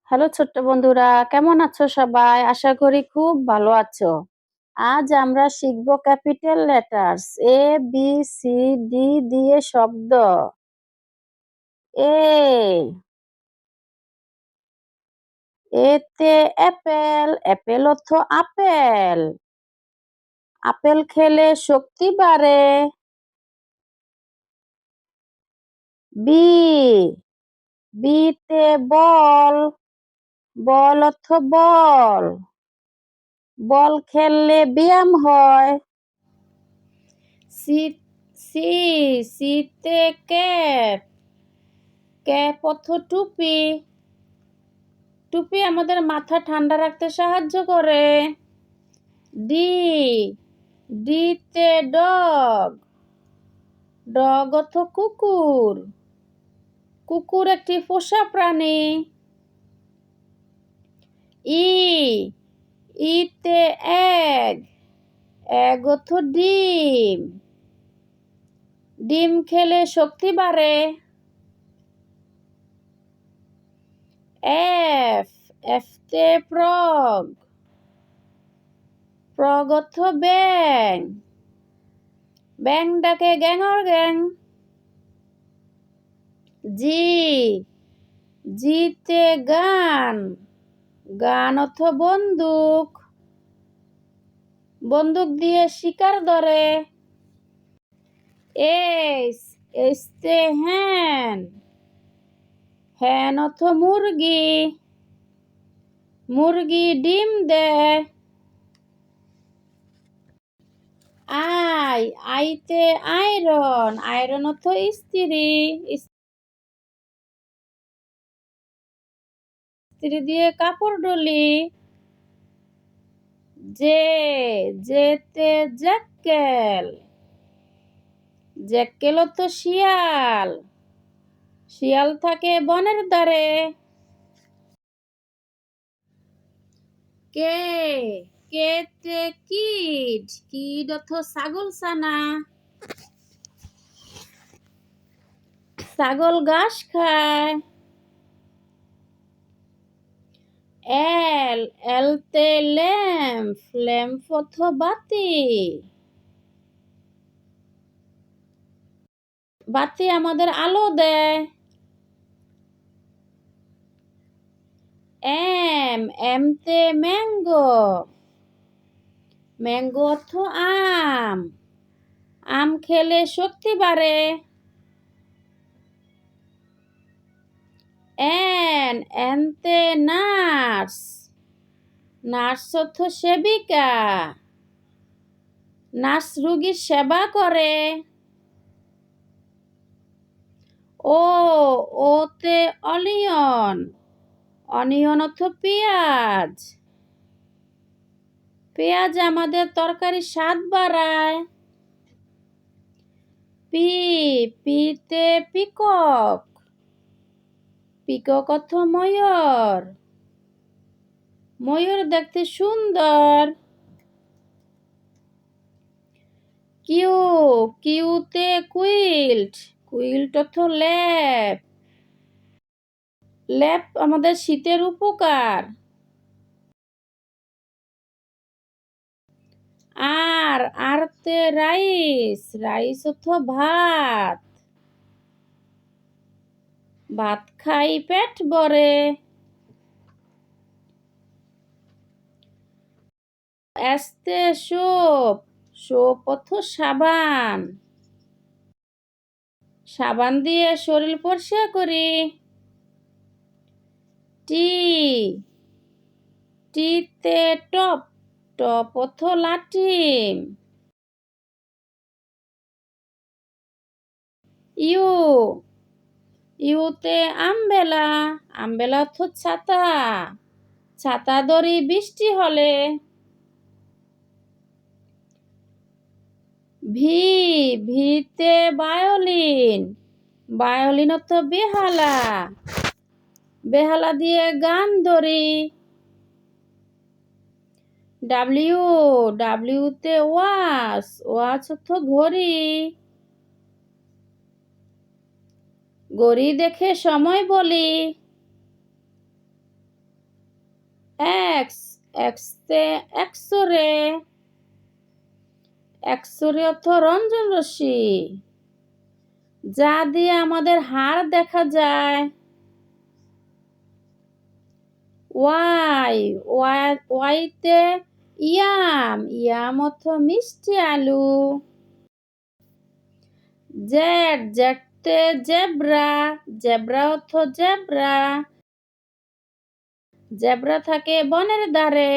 Hello ছোট্ট বন্ধুরা, কেমন আছো সবাই? আশা করি খুব ভালো আছো। আজ আমরা শিখব capital letters A B C D দিয়ে শব্দ। এ এতে অ্যাপেল, অ্যাপেল অর্থ আপেল। আপেল খেলে শক্তি বাড়ে। বি বিতে বল, বল অর্থ বল। বল খেললে ব্যায়াম হয়। সি সি সিতে ক্যাপ, ক্যাপ অর্থ টুপি। টুপি আমাদের মাথা ঠান্ডা রাখতে সাহায্য করে। ডি ডিতে ডগ, ডগ অর্থ কুকুর। কুকুর একটি পোষা প্রাণী। ই ইতে এগ, এগ অর্থ ডিম। ডিম খেলে শক্তি বাড়ে। এফ এফতে ফ্রগ, ফ্রগ অর্থ ব্যাং। ব্যাং ডাকে গ্যাংর গ্যাং। জি জিতে গান, গান অর্থ বন্দুক। বন্দুক দিয়ে শিকার ধরে। এস এসতে হ্যান, হ্যান অর্থ মুরগি। মুরগি ডিম দেয়। আই আইতে আয়রন, আয়রন অর্থ ইস্ত্রি। ইস্ত্রি দিয়ে কাপড় ডলি। জে যেতে জ্যাকেল, জ্যাকেল অর্থ শিয়াল। শিয়াল থাকে বনের ধারে। কে কেতে কিড, কিড অর্থ ছাগল ছানা। ছাগল ঘাস খায়। এল এলতে ল্যাম্প, ল্যাম্প অর্থ বাতি। বাতি আমাদের আলো দেয়। এম এমতে ম্যাঙ্গো, ম্যাঙ্গো অর্থ আম। আম খেলে শক্তি বাড়ে। এন এনতে নার্স, নার্স অর্থ সেবিকা। নার্স রোগীর সেবা করে। ও ওতে অনিয়ন, অনিয়ন অর্থ পেঁয়াজ। পেঁয়াজ আমাদের তরকারির স্বাদ বাড়ায়। পি পিতে পিকক, পিকক অর্থ ময়ূর। ময়ূর দেখতে সুন্দর। কিউ কিউতে কুইল্ট, কুইল্ট অর্থ লেপ। লেপ আমাদের শীতের উপকার। আর আরতে রাইস, রাইস অর্থ ভাত। ভাত খাই পেট ভরে। এস্তে সোপ, সোপ অর্থ সাবান। সাবান দিয়ে শরীর পরিষ্কার করি। টি টিতে টপ, টপ অর্থ লাঠি। ইউ ইউতে আমবেলা, আমবেলা অর্থ ছাতা। ছাতা ধরি বৃষ্টি হলে। ভি ভিতে ভায়োলিন, ভায়োলিন অর্থ বেহালা। বেহালা দিয়ে গান ধরি। ডাব্লিউ ডাব্লিউতে ওয়াচ, ওয়াচ অর্থ ঘড়ি। ঘড়ি দেখে সময় বলি। এক্স এক্সতে এক্সরে, এক্সরে অর্থ রঞ্জন রশ্মি, যা দিয়ে আমাদের হাড় দেখা যায়। ওয়াই ওয়াইতে ইয়াম, ইয়াম অর্থ মিষ্টি আলু। জেড জেডতে জেব্রা, জেব্রা অর্থ জেব্রা, জেব্রা থাকে বনের ধারে।